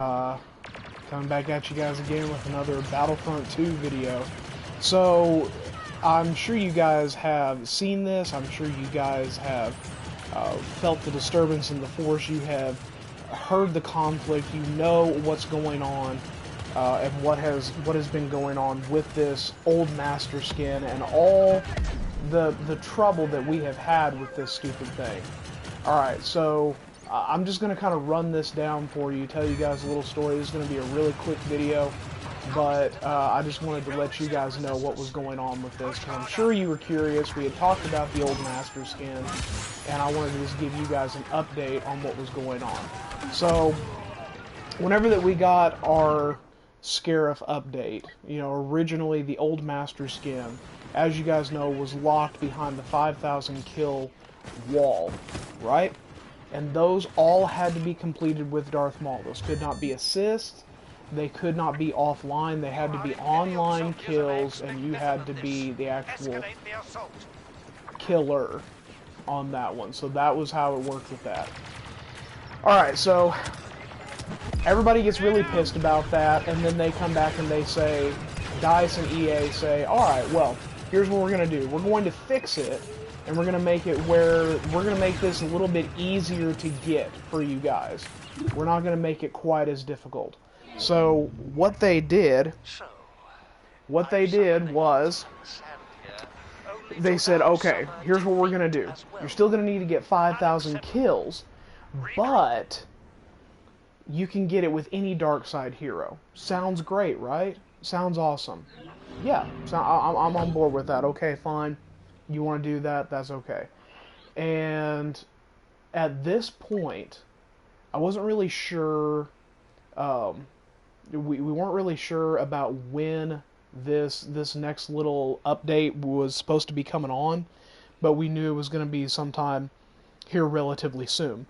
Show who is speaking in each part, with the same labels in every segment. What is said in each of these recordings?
Speaker 1: Uh, Coming back at you guys again with another Battlefront 2 video. So, I'm sure you guys have seen this. I'm sure you guys have felt the disturbance in the Force. You have heard the conflict. You know what's going on and what has been going on with this old Master Skin and all the trouble that we have had with this stupid thing. Alright, so I'm just going to kind of run this down for you, tell you guys a little story. This is going to be a really quick video, but I just wanted to let you guys know what was going on with this, because I'm sure you were curious. We had talked about the old Master Skin, and I wanted to just give you guys an update on what was going on. So, whenever that we got our Scarif update, you know, originally the old Master Skin, as you guys know, was locked behind the 5,000 kill wall, right? And those all had to be completed with Darth Maul. Those could not be assists, they could not be offline, they had to be online kills, and you had to be the actual killer on that one. So that was how it worked with that. Alright, so everybody gets really pissed about that, and then they come back and they say, DICE and EA say, alright, well, here's what we're going to do. We're going to fix it, and we're going to make it where we're going to make this a little bit easier to get for you guys. We're not going to make it quite as difficult. So what they did was they said, okay, here's what we're going to do. You're still going to need to get 5,000 kills, but you can get it with any dark side hero. Sounds great, right? Sounds awesome. Yeah, so I'm on board with that. Okay, fine. You want to do that, that's okay. And at this point, I wasn't really sure, we weren't really sure about when this next little update was supposed to be coming on, but we knew it was going to be sometime here relatively soon.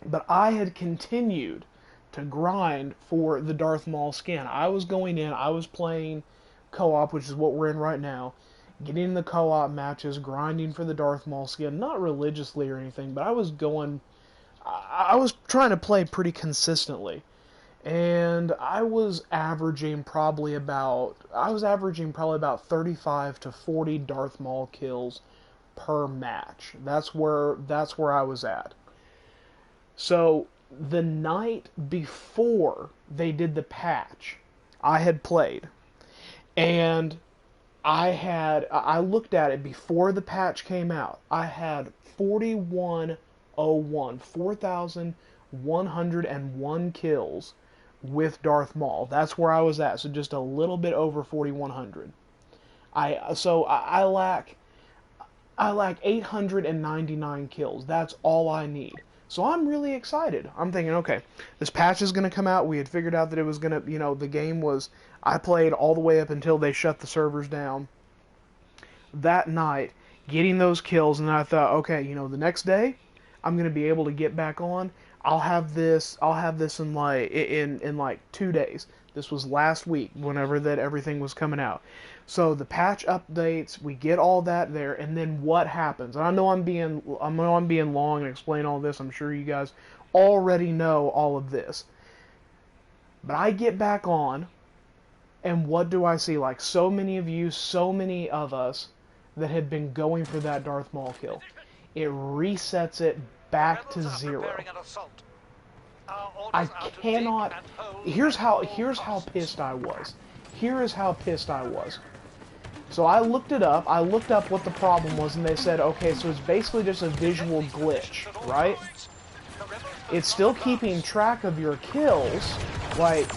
Speaker 1: But I had continued to grind for the Darth Maul skin. I was going in, I was playing co-op, which is what we're in right now, getting in the co-op matches, grinding for the Darth Maul skin, not religiously or anything, but I was trying to play pretty consistently. And I was averaging probably about 35 to 40 Darth Maul kills per match. That's where I was at. So the night before they did the patch, I had played, and I looked at it before the patch came out. I had 4,101 kills with Darth Maul. That's where I was at, so just a little bit over 4,100. I lack 899 kills. That's all I need. So I'm really excited. I'm thinking, okay, this patch is going to come out. We had figured out that it was going to, you know, the game was, I played all the way up until they shut the servers down that night, getting those kills, and then I thought, okay, you know, the next day, I'm going to be able to get back on. I'll have this in like 2 days. This was last week, whenever that everything was coming out. So the patch updates, we get all that there, and then what happens? And I know I'm being long and explain all this. I'm sure you guys already know all of this. But I get back on, and what do I see? Like so many of you, so many of us that had been going for that Darth Maul kill, it resets it back to 0. I cannot. Here's how pissed I was. Here is how pissed I was. So I looked it up. I looked up what the problem was, and they said, okay, so it's basically just a visual glitch, right? It's still keeping track of your kills. Like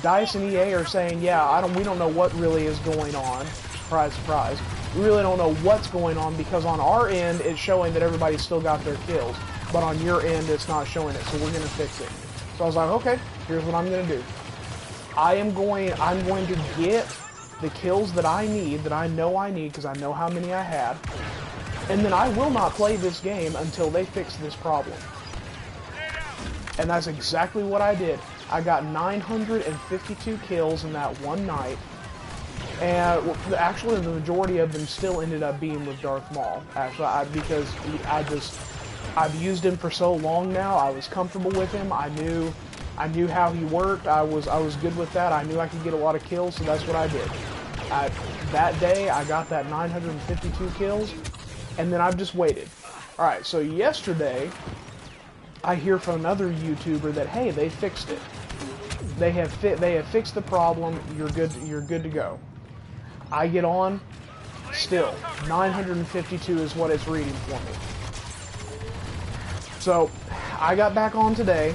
Speaker 1: DICE and EA are saying, yeah, we don't know what really is going on. Surprise, surprise. We really don't know what's going on, because on our end it's showing that everybody's still got their kills, but on your end it's not showing it. So we're gonna fix it. So I was like, okay, here's what I'm gonna do. I'm going to get the kills that I need, that I know I need, because I know how many I had, and then I will not play this game until they fix this problem. And that's exactly what I did. I got 952 kills in that one night, and actually the majority of them still ended up being with Darth Maul. Actually, because I've used him for so long now, I was comfortable with him. I knew I knew how he worked. I was good with that. I knew I could get a lot of kills, so that's what I did. That day, I got that 952 kills, and then I've just waited. Alright, so yesterday, I hear from another YouTuber that, hey, they fixed it. They have fixed the problem. You're good to go. I get on, still 952 is what it's reading for me. So I got back on today.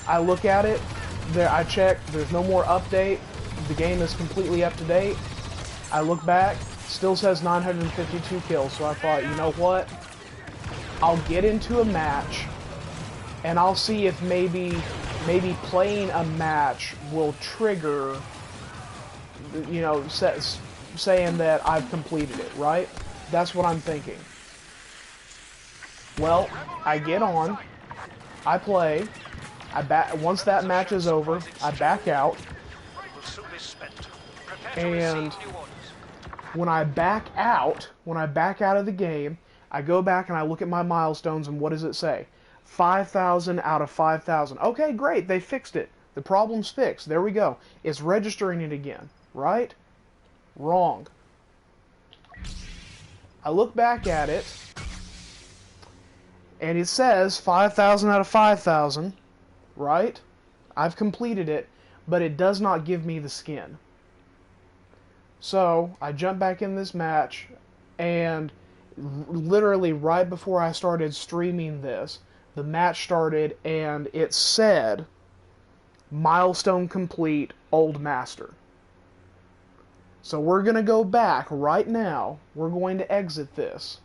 Speaker 1: I look at it. There, I check. There's no more update. The game is completely up to date. I look back. Still says 952 kills. So I thought, you know what? I'll get into a match, and I'll see if maybe playing a match will trigger, you know, saying that I've completed it, right? That's what I'm thinking. Well, I get on, I play, once that match is over, I back out, and when I back out of the game, I go back and I look at my milestones, and what does it say? 5,000 out of 5,000. Okay, great, they fixed it. The problem's fixed. There we go. It's registering it again, right? Wrong. I look back at it, and it says 5,000 out of 5,000, right? I've completed it, but it does not give me the skin. So, I jump back in this match, and literally right before I started streaming this, the match started, and it said, milestone complete, Old Master. So we're going to go back right now. We're going to exit this.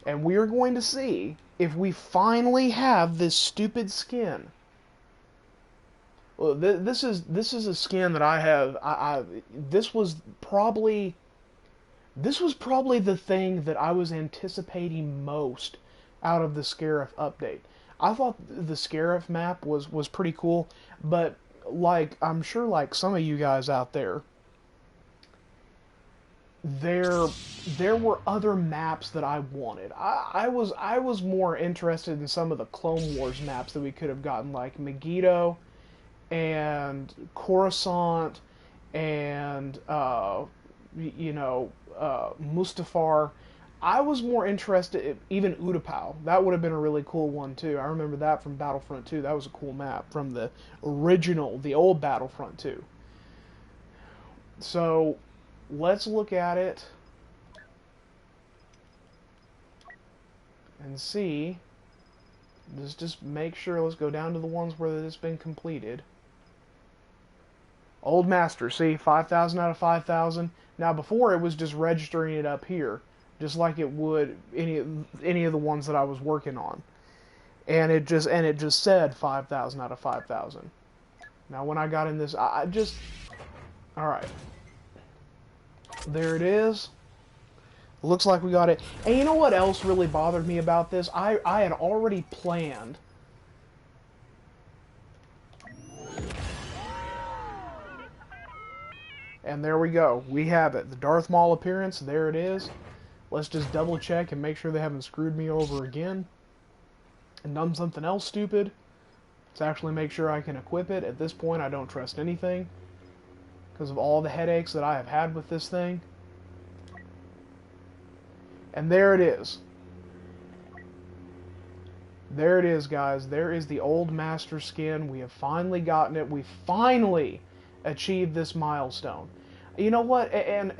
Speaker 1: And we are going to see if we finally have this stupid skin. Well, this is a skin that I have. This was probably the thing that I was anticipating most out of the Scarif update. I thought the Scarif map was pretty cool, but like I'm sure like some of you guys out there, there were other maps that I wanted. I was more interested in some of the Clone Wars maps that we could have gotten, like Megiddo and Coruscant and Mustafar. I was more interested, even Utapau. That would have been a really cool one too. I remember that from Battlefront 2. That was a cool map from the original, the old Battlefront 2. So, let's look at it and see. Just make sure, let's go down to the ones where it's been completed. Old Master, see, 5,000 out of 5,000. Now before it was just registering it up here, just like it would any of the ones that I was working on, and it just said 5,000 out of 5,000. Now when I got in this, I just, all right, there it is. Looks like we got it. And you know what else really bothered me about this? I had already planned. And there we go. We have it. The Darth Maul appearance, there it is. Let's just double check and make sure they haven't screwed me over again and done something else stupid. Let's actually make sure I can equip it. At this point, I don't trust anything because of all the headaches that I have had with this thing. And there it is. There it is, guys. There is the Old Master skin. We have finally gotten it. We finally achieved this milestone. You know what? And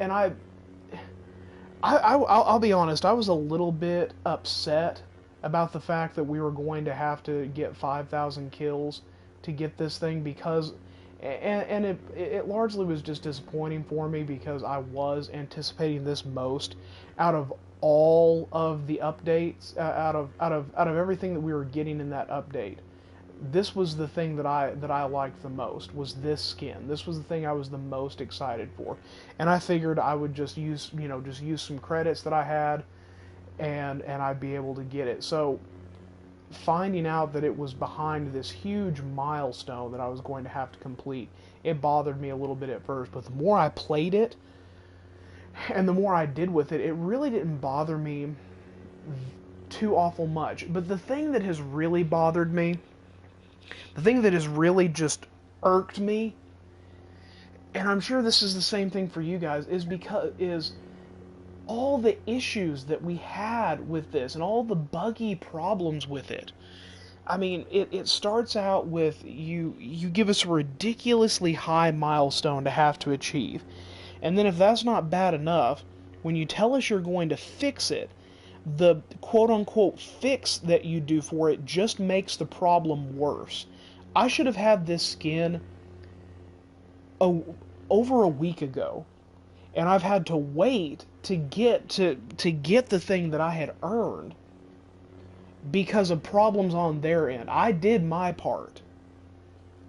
Speaker 1: I'll be honest. I was a little bit upset about the fact that we were going to have to get 5,000 kills to get this thing, because it largely was just disappointing for me because I was anticipating this most out of all of the updates, out of everything that we were getting in that update. This was the thing that I liked the most, was this skin. This was the thing I was the most excited for, and I figured I would just use some credits that I had, and I'd be able to get it. So finding out that it was behind this huge milestone that I was going to have to complete, it bothered me a little bit at first, but the more I played it and the more I did with it, it really didn't bother me too awful much. But the thing that has really bothered me The thing that has really just irked me, and I'm sure this is the same thing for you guys, is all the issues that we had with this and all the buggy problems with it. I mean, it starts out with you give us a ridiculously high milestone to have to achieve. And then if that's not bad enough, when you tell us you're going to fix it, the quote unquote fix that you do for it just makes the problem worse. I should have had this skin over a week ago, and I've had to wait to get the thing that I had earned because of problems on their end. I did my part.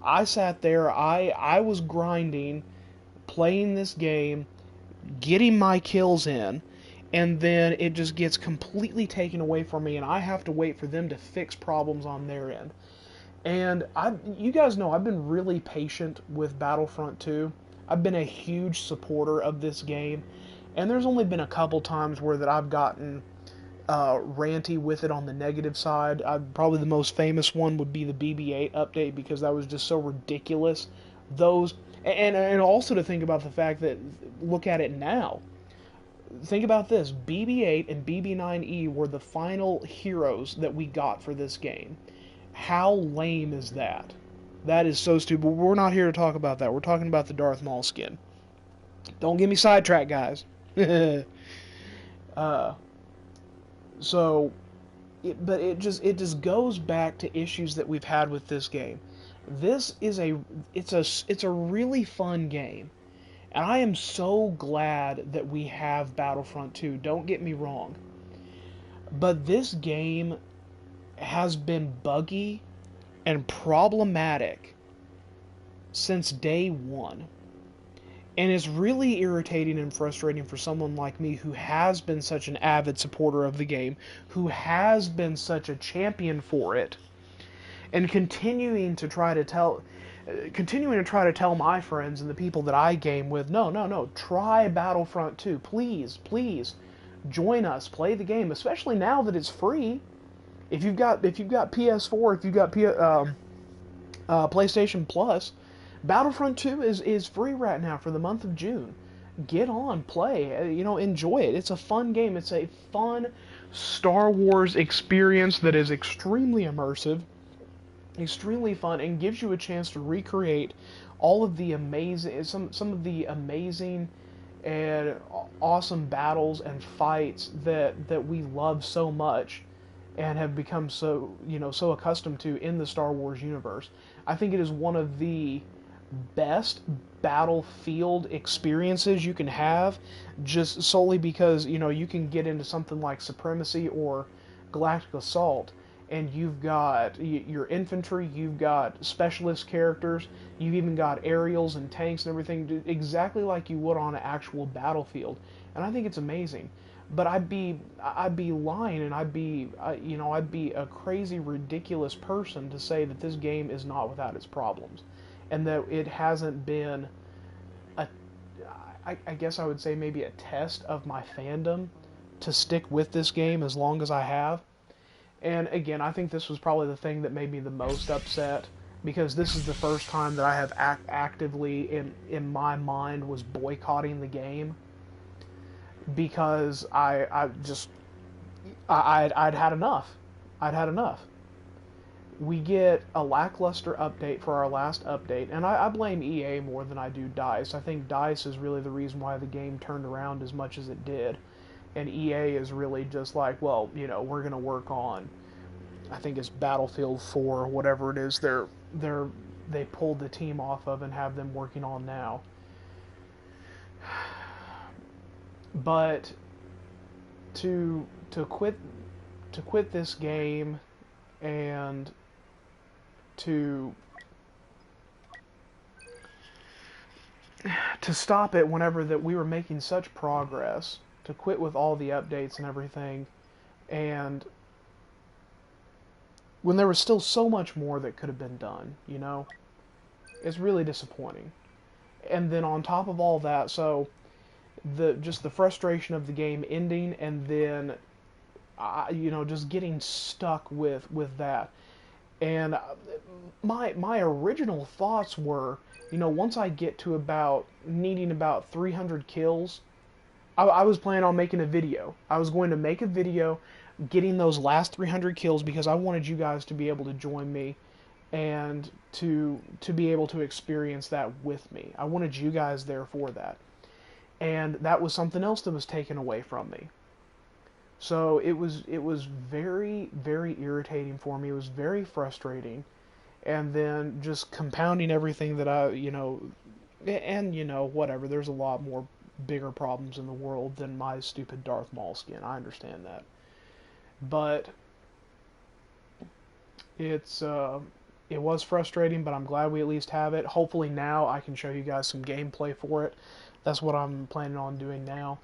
Speaker 1: I sat there, I was grinding, playing this game, getting my kills in, and then it just gets completely taken away from me, and I have to wait for them to fix problems on their end. And you guys know I've been really patient with Battlefront 2. I've been a huge supporter of this game, and there's only been a couple times where that I've gotten ranty with it on the negative side. Probably the most famous one would be the BB-8 update, because that was just so ridiculous. Those and also to think about the fact that, look at it now. Think about this: BB-8 and BB-9E were the final heroes that we got for this game. How lame is that? That is so stupid. We're not here to talk about that. We're talking about the Darth Maul skin. Don't get me sidetracked, guys. So, it just goes back to issues that we've had with this game. This is it's a really fun game, and I am so glad that we have Battlefront 2. Don't get me wrong, but this game has been buggy and problematic since day one. And it's really irritating and frustrating for someone like me who has been such an avid supporter of the game, who has been such a champion for it, and continuing to try to tell my friends and the people that I game with, no, try Battlefront 2. Please, please join us, play the game, especially now that it's free. If you've got PS4, if you've got PlayStation Plus, Battlefront 2 is free right now for the month of June. Get on, play, enjoy it. It's a fun game. It's a fun Star Wars experience that is extremely immersive, extremely fun, and gives you a chance to recreate all of the some of the amazing and awesome battles and fights that we love so much and have become so accustomed to in the Star Wars universe. I think it is one of the best battlefield experiences you can have, just solely because you can get into something like Supremacy or Galactic Assault, and you've got your infantry, you've got specialist characters, you've even got aerials and tanks and everything, exactly like you would on an actual battlefield, and I think it's amazing. But I'd be lying, and I'd be a crazy, ridiculous person to say that this game is not without its problems, and that it hasn't been I guess I would say maybe a test of my fandom to stick with this game as long as I have. And again, I think this was probably the thing that made me the most upset, because this is the first time that I have actively in my mind was boycotting the game, because I'd had enough. I'd had enough. We get a lackluster update for our last update, and I blame EA more than I do DICE. I think DICE is really the reason why the game turned around as much as it did, and EA is really just like, well, we're gonna work on, I think it's Battlefield 4 or whatever it is they pulled the team off of and have them working on now. But to quit this game and to stop it whenever that we were making such progress, to quit with all the updates and everything, and when there was still so much more that could have been done, it's really disappointing. And then on top of all that, so just the frustration of the game ending, and then just getting stuck with that. And my original thoughts were, you know, once I get to about needing about 300 kills, I was planning on making a video. I was going to make a video getting those last 300 kills because I wanted you guys to be able to join me and to be able to experience that with me. I wanted you guys there for that. And that was something else that was taken away from me. So it was very, very irritating for me. It was very frustrating. And then just compounding everything that and whatever, there's a lot more bigger problems in the world than my stupid Darth Maul skin. I understand that. But it was frustrating, but I'm glad we at least have it. Hopefully now I can show you guys some gameplay for it. That's what I'm planning on doing now.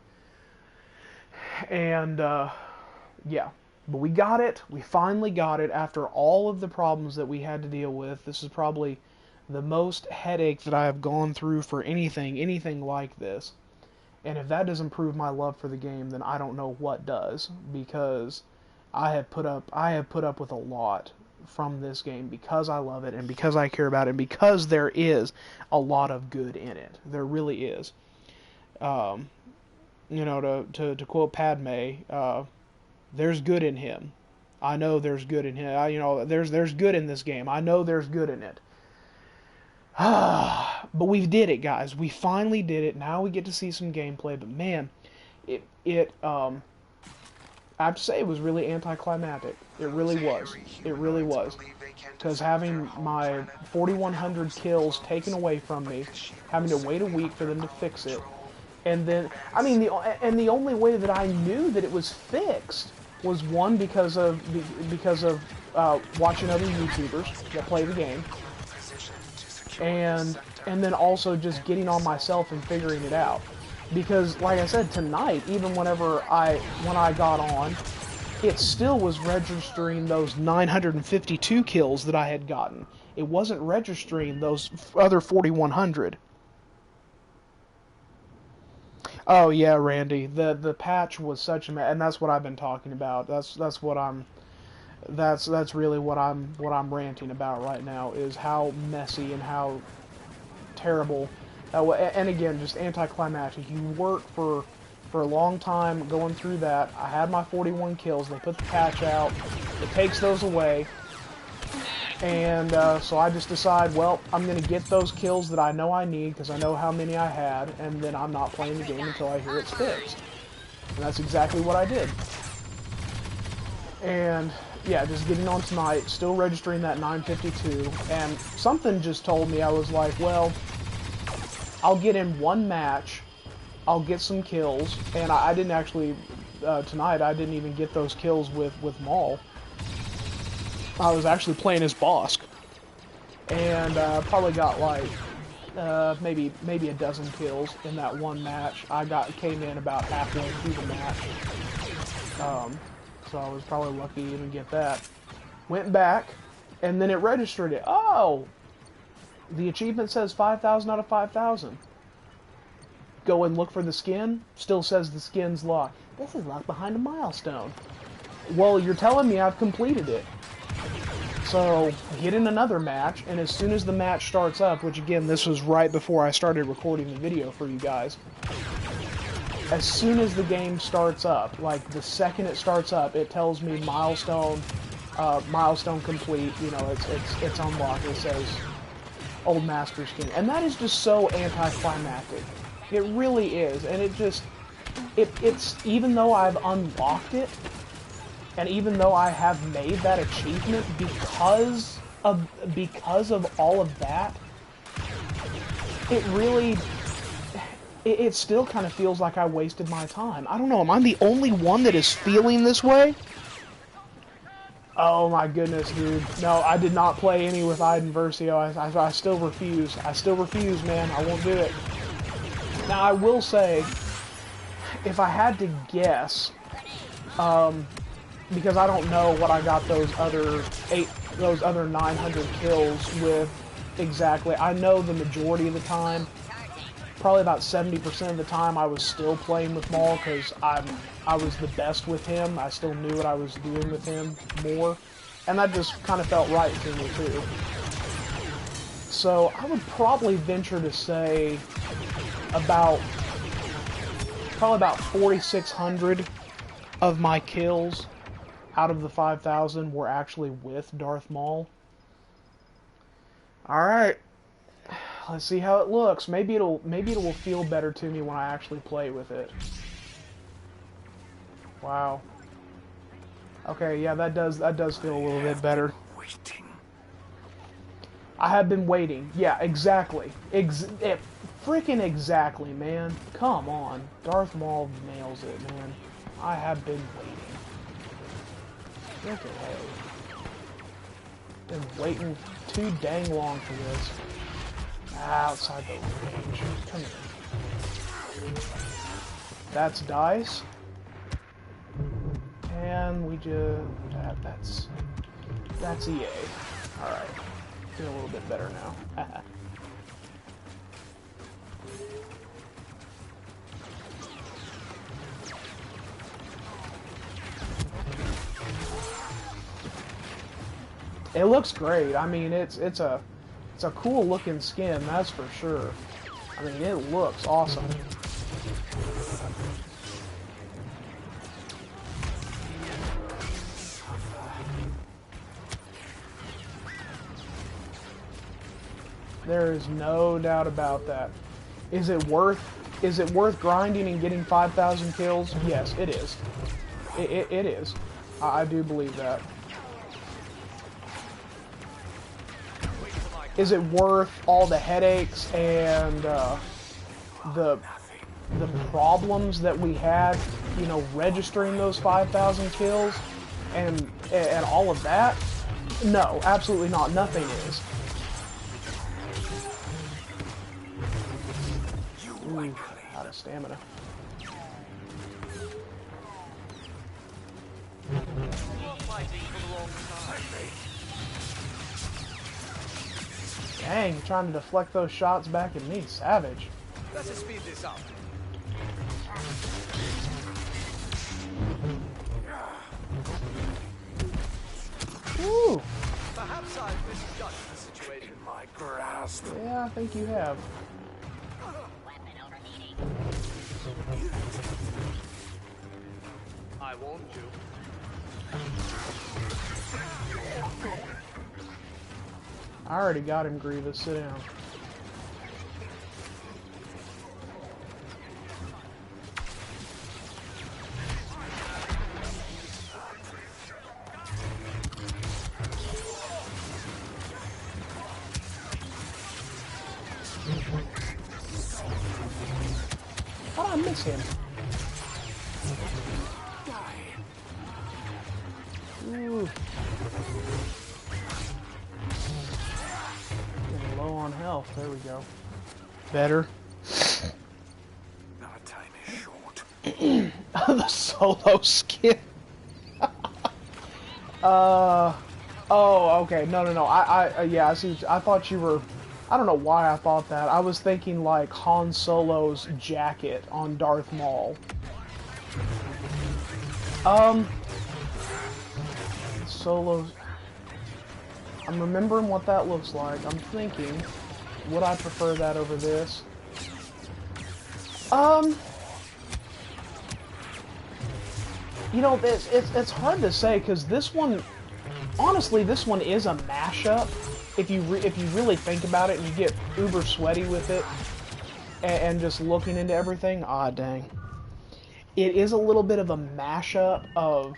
Speaker 1: And yeah, but we got it. We finally got it after all of the problems that we had to deal with. This is probably the most headache that I have gone through for anything like this. And if that doesn't prove my love for the game, then I don't know what does, because I have put up with a lot from this game because I love it and because I care about it and because there is a lot of good in it. There really is. You know, to quote Padme, there's good in him. I know there's good in him. You know, there's good in this game. I know there's good in it. But we did it, guys. We finally did it. Now we get to see some gameplay. But man, I have to say it was really anticlimactic. It really was. It really was. Because having my 4,100 kills taken away from me, having to wait a week for them to fix it, and then, I mean, the only way that I knew that it was fixed was, one, because of watching other YouTubers that play the game, and then also just getting on myself and figuring it out. Because, like I said, tonight, even when I got on, it still was registering those 952 kills that I had gotten. It wasn't registering those other 4,100. Oh yeah, Randy. The patch was such a mess, and that's what I've been talking about. That's really what I'm ranting about right now, is how messy and how terrible. And again, just anticlimactic. You work for a long time going through that. I had my 41 kills. They put the patch out. It takes those away. And so I just decide, well, I'm going to get those kills that I know I need because I know how many I had, and then I'm not playing the game until I hear it's fixed. And that's exactly what I did. And yeah, just getting on tonight, still registering that 952, and something just told me, I was like, well, I'll get in one match, I'll get some kills, and I didn't actually, tonight, I didn't even get those kills with Maul. I was actually playing as Bosk, and probably got like maybe a dozen kills in that one match. Came in about halfway through the match, so I was probably lucky to even get that. Went back, and then it registered it. Oh, the achievement says 5,000 out of 5,000. Go and look for the skin. Still says the skin's locked. This is locked behind a milestone. Well, you're telling me I've completed it. So, get in another match, and as soon as the match starts up, which again, this was right before I started recording the video for you guys, as soon as the game starts up, like the second it starts up, it tells me milestone complete, you know, it's unlocked, it says Old Master Skin, and that is just so anticlimactic. It really is, and it's, even though I've unlocked it, and even though I have made that achievement because of all of that, it still kind of feels like I wasted my time. I don't know, am I the only one that is feeling this way? Oh my goodness, dude. No, I did not play any with Iden Versio. I still refuse. I still refuse, man. I won't do it. Now, I will say, if I had to guess, because I don't know what I got those other 900 kills with exactly. I know the majority of the time, probably about 70% of the time, I was still playing with Maul because I was the best with him. I still knew what I was doing with him more. And that just kind of felt right to me, too. So I would probably venture to say probably about 4,600 of my kills out of the 5,000 were actually with Darth Maul. Alright. Let's see how it looks. Maybe it will feel better to me when I actually play with it. Wow. Okay, yeah, that does feel a little bit better. I have been waiting. Yeah, exactly. Freaking exactly, man. Come on. Darth Maul nails it, man. I have been waiting. Look at hey. Been waiting too dang long for this. Outside the range. Come here. That's dice. And we just... That's EA. Alright. Feel a little bit better now. It looks great. I mean, it's a cool looking skin, that's for sure. I mean, it looks awesome. There is no doubt about that. Is it worth grinding and getting 5,000 kills? Yes, it is. It is. I do believe that. Is it worth all the headaches and the problems that we had, you know, registering those 5,000 kills and all of that? No, absolutely not. Nothing is. Ooh, out of stamina. Dang, trying to deflect those shots back at me. Savage.
Speaker 2: Let's just speed this up.
Speaker 1: Woo!
Speaker 2: Perhaps I've misjudged the situation.
Speaker 3: In my grasp.
Speaker 1: Yeah, I think you have.
Speaker 2: I warned you.
Speaker 1: I already got him, Grievous. Sit down. How did I miss him? Ooh. Getting low on health. There we go. Better.
Speaker 3: Our time is short.
Speaker 1: The solo skin. Oh, okay. No. Yeah, I see. I thought you were. I don't know why I thought that. I was thinking like Han Solo's jacket on Darth Maul. Solo's. I'm remembering what that looks like. I'm thinking, would I prefer that over this? You know, it's hard to say because this one, honestly, this one is a mashup. If you really think about it and you get uber sweaty with it and just looking into everything, ah dang, it is a little bit of a mashup of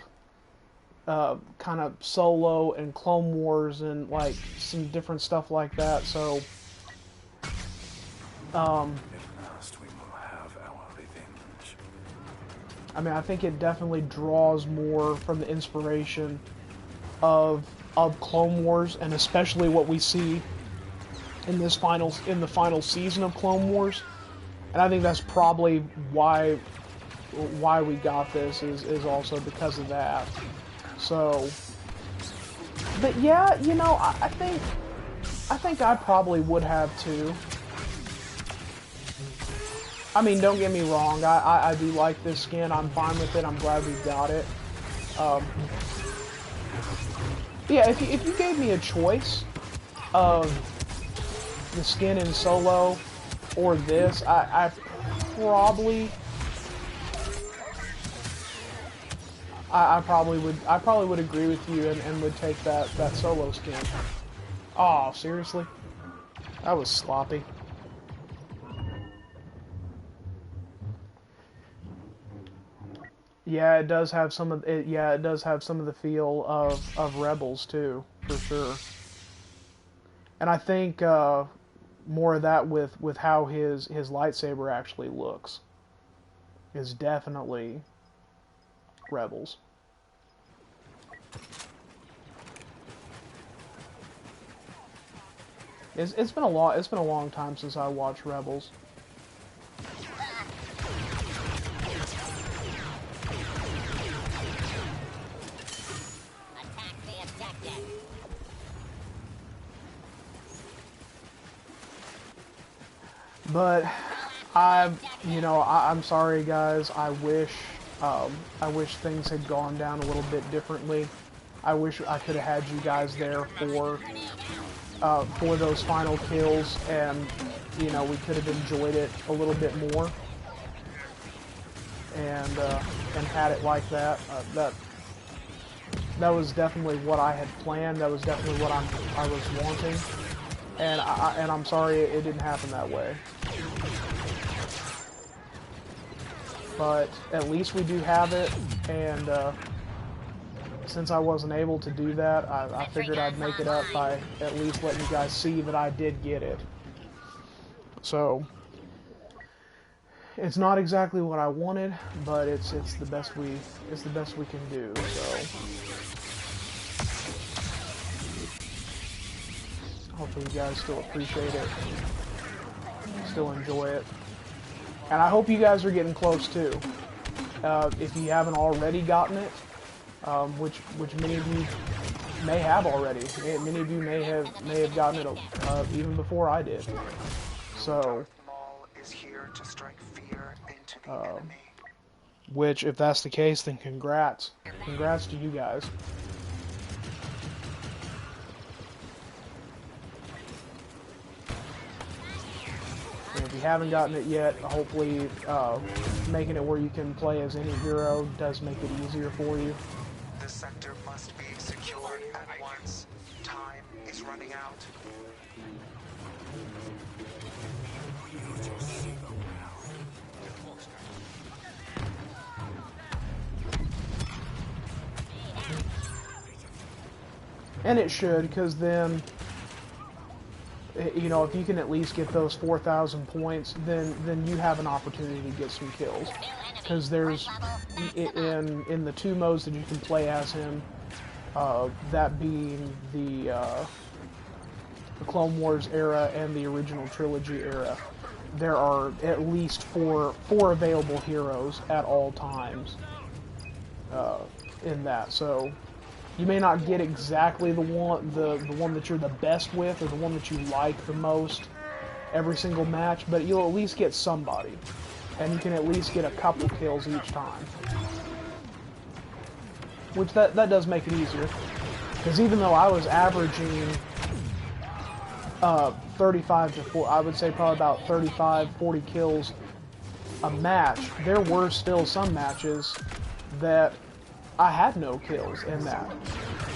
Speaker 1: kind of Solo and Clone Wars and like some different stuff like that. So,
Speaker 3: At last we will have our revenge.
Speaker 1: I mean, I think it definitely draws more from the inspiration of Clone Wars, and especially what we see in the final season of Clone Wars. And I think that's probably why we got this is also because of that. So, but yeah, you know, I think I probably would have too. I mean, don't get me wrong, I do like this skin. I'm fine with it. I'm glad we got it. Yeah, if you gave me a choice of the skin in Solo or this, I probably I probably would agree with you and would take that Solo skin. Oh, seriously? That was sloppy. Yeah, it does have some of it. Yeah, it does have some of the feel of Rebels too, for sure. And I think more of that with how his lightsaber actually looks is definitely Rebels. It's been a long time since I watched Rebels. But I'm sorry, guys. I wish things had gone down a little bit differently. I wish I could have had you guys there for those final kills, and we could have enjoyed it a little bit more, and had it like that. That was definitely what I had planned. That was definitely what I was wanting, and I'm sorry it didn't happen that way. But at least we do have it, and since I wasn't able to do that, I figured I'd make it up by at least letting you guys see that I did get it. So it's not exactly what I wanted, but it's the best we can do. So hopefully you guys still appreciate it, still enjoy it, and I hope you guys are getting close too. If you haven't already gotten it, which many of you may have already. Many of you may have gotten it even before I did. So, which if that's the case, then congrats to you guys. And if you haven't gotten it yet, hopefully making it where you can play as any hero does make it easier for you.
Speaker 4: The sector must be secured at once. Time is running out.
Speaker 1: And it should, because then, if you can at least get those 4,000 points, then you have an opportunity to get some kills. Because there's, in the two modes that you can play as him, that being the Clone Wars era and the original trilogy era, there are at least four available heroes at all times in that. So you may not get exactly the one that you're the best with, or the one that you like the most every single match, but you'll at least get somebody, and you can at least get a couple kills each time. Which that does make it easier, because even though I was averaging 35 to 40, I would say probably about 35, 40 kills a match, there were still some matches that I had no kills in that,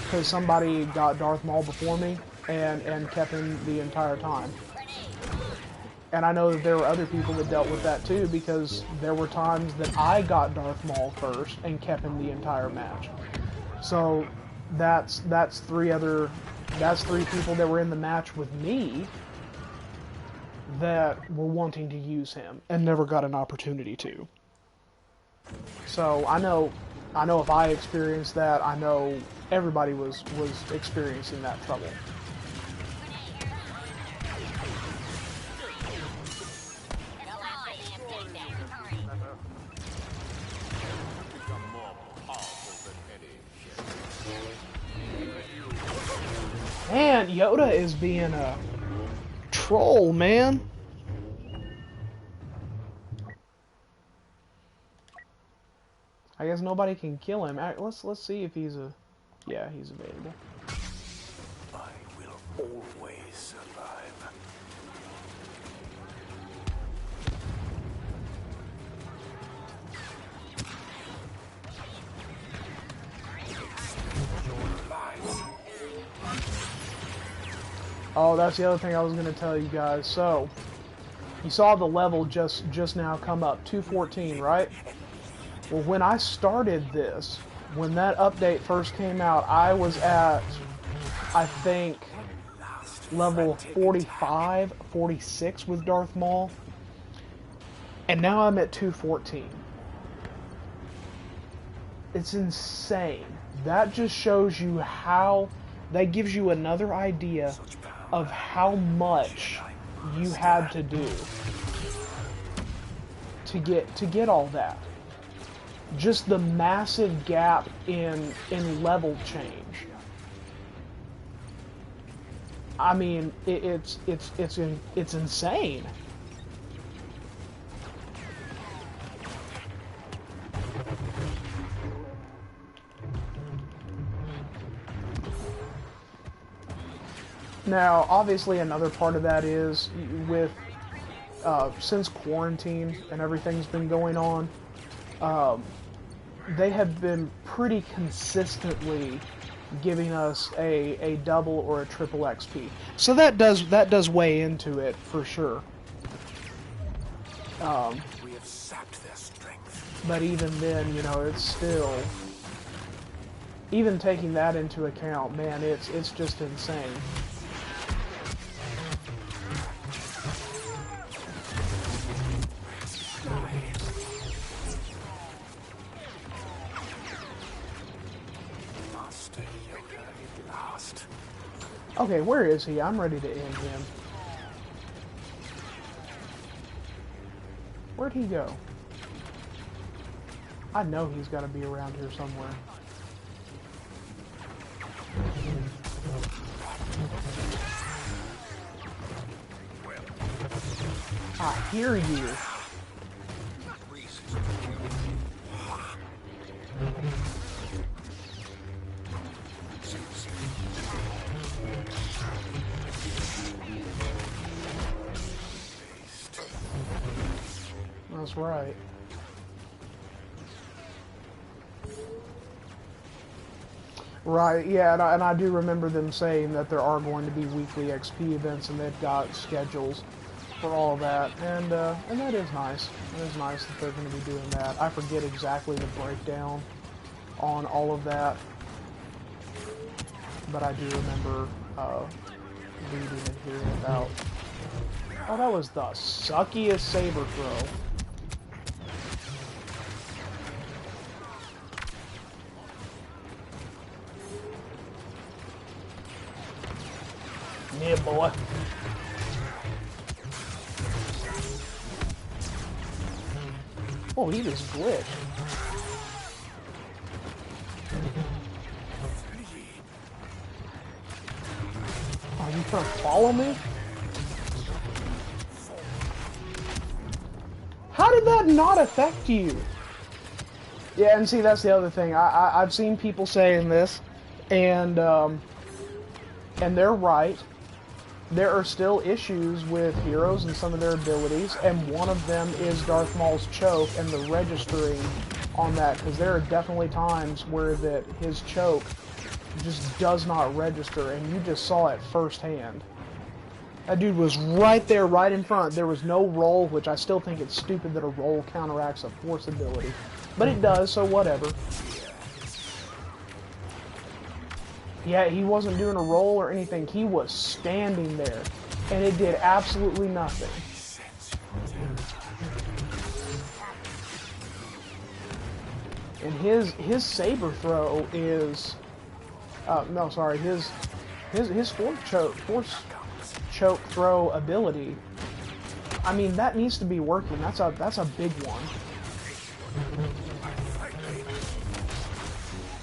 Speaker 1: because somebody got Darth Maul before me and kept him the entire time. And I know that there were other people that dealt with that too, because there were times that I got Darth Maul first and kept him the entire match. So that's three people that were in the match with me that were wanting to use him and never got an opportunity to. So I know if I experienced that, I know everybody was experiencing that trouble. Man, Yoda is being a troll, man. I guess nobody can kill him. Let's see if he's yeah, he's available.
Speaker 3: always survive.
Speaker 1: Oh, that's the other thing I was going to tell you guys. So, you saw the level just now come up, 214, right? Well, when I started this, when that update first came out, I was at, I think, level 45, 46 with Darth Maul. And now I'm at 214. It's insane. That just shows you how, that gives you another idea of how much you had to do to get all that. Just the massive gap in level change. I mean, it's insane. Now, obviously, another part of that is with since quarantine and everything's been going on, they have been pretty consistently giving us a double or a triple XP. So that does weigh into it for sure.
Speaker 3: We have sapped their strength.
Speaker 1: But even then, you know, it's still, even taking that into account, man, it's just insane. Okay, where is he? I'm ready to end him. Where'd he go? I know he's got to be around here somewhere. I hear you. That's right. Right, yeah, and I do remember them saying that there are going to be weekly XP events, and they've got schedules for all that, and that is nice. It is nice that they're going to be doing that. I forget exactly the breakdown on all of that, but I do remember reading and hearing about. Oh, that was the suckiest saber throw. Yeah, boy. Oh, he just glitched. Are you trying to follow me? How did that not affect you? Yeah, and see, that's the other thing. I've seen people saying this, and they're right. There are still issues with heroes and some of their abilities, and one of them is Darth Maul's choke and the registering on that, because there are definitely times where that his choke just does not register, and you just saw it firsthand. That dude was right there, right in front. There was no roll, which I still think it's stupid that a roll counteracts a force ability. But it does, so whatever. Yeah, he wasn't doing a roll or anything. He was standing there, and it did absolutely nothing. And his saber throw is, no, sorry, his force choke throw ability. I mean, that needs to be working. That's a big one.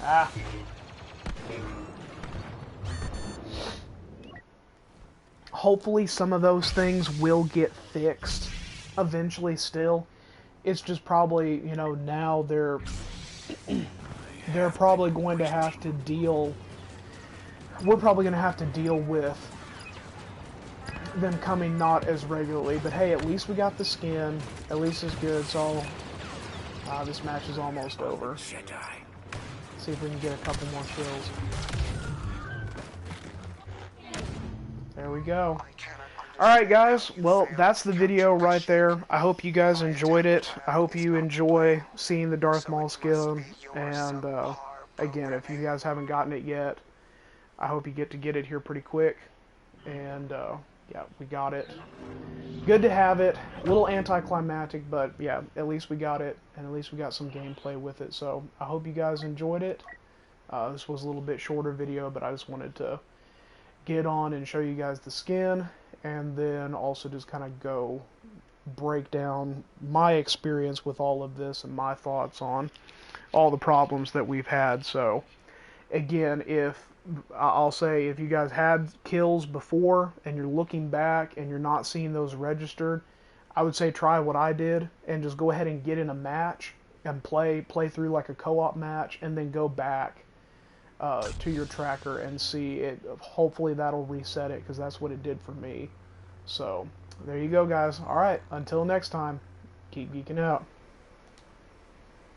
Speaker 1: Ah. Hopefully some of those things will get fixed eventually still. It's just probably, you know, now they're probably going to have to deal, we're probably going to have to deal with them coming not as regularly. But hey, at least we got the skin. At least it's good. So this match is almost over. See if we can get a couple more kills. There we go. Alright guys, well that's the video right there. I hope you guys enjoyed it. I hope you enjoy seeing the Darth Maul skin. And again, if you guys haven't gotten it yet, I hope you get it here pretty quick. And yeah, we got it. Good to have it. A little anticlimactic, but yeah, at least we got it. And at least we got some gameplay with it. So I hope you guys enjoyed it. This was a little bit shorter video, but I just wanted to get on and show you guys the skin, and then also just kind of go break down my experience with all of this and my thoughts on all the problems that we've had. So again, I'll say if you guys had kills before and you're looking back and you're not seeing those registered, I would say try what I did and just go ahead and get in a match and play through like a co-op match, and then go back to your tracker and see it. Hopefully that'll reset it, because that's what it did for me. So there you go guys. Alright, until next time, keep geeking out.